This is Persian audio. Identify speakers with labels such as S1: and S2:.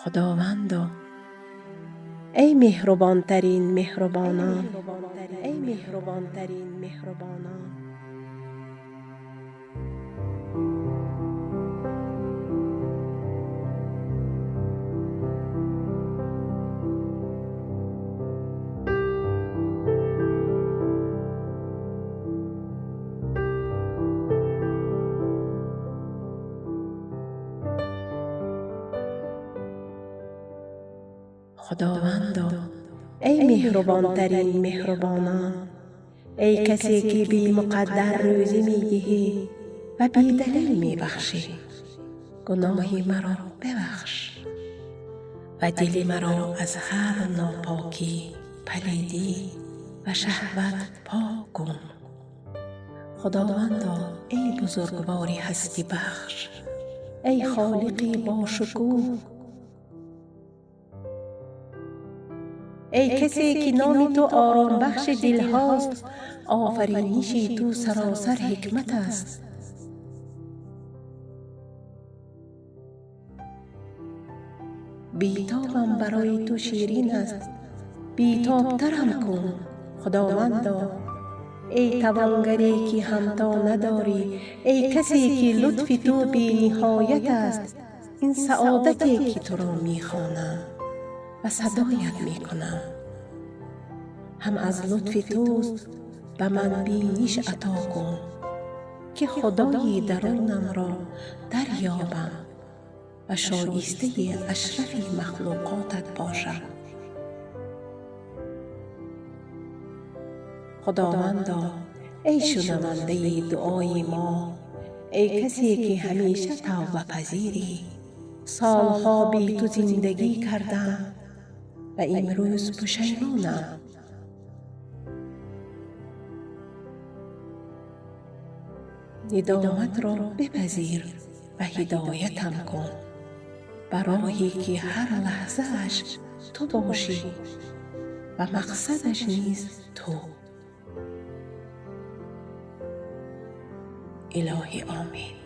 S1: خداوندا ای مهربانترین مهربانان، ای مهربانترین مهربانان، خداوندا ای مهربانترین مهربانان، ای کسی که بی مقدر روزی می‌دهی و بی دلیل می‌بخشی، گناهی مرا ببخش و دل مرا از هر ناپاکی، پلیدی و شهوت پاک کن. خداوندا ای بزرگواری هستی بخش، ای خالقی با شکوه، ای کسی که نام تو آرام بخش دل هاست، آفرینشی تو سراسر حکمت است. بیتابم برای تو شیرین است، بیتابترم کن. خداوندا ای توانگری که همتا نداری، ای کسی که لطف تو بی نهایت است، این سعادتی که تو را میخوانم و صدایت میکنم هم از لطف توست. به من بینش عطا کن که خدای درونم را دریابم و شایسته اشرف مخلوقاتت باشم. خداوندا ای شنونده دعای ما، ای کسی که همیشه توبه پذیری، سالها بی تو زندگی کردم و امروز پشیمانم. ندامت را بپذیر و هدایتم کن به راهی که هر لحظه اش تو باشی و مقصدش نیز تو. الهی آمین.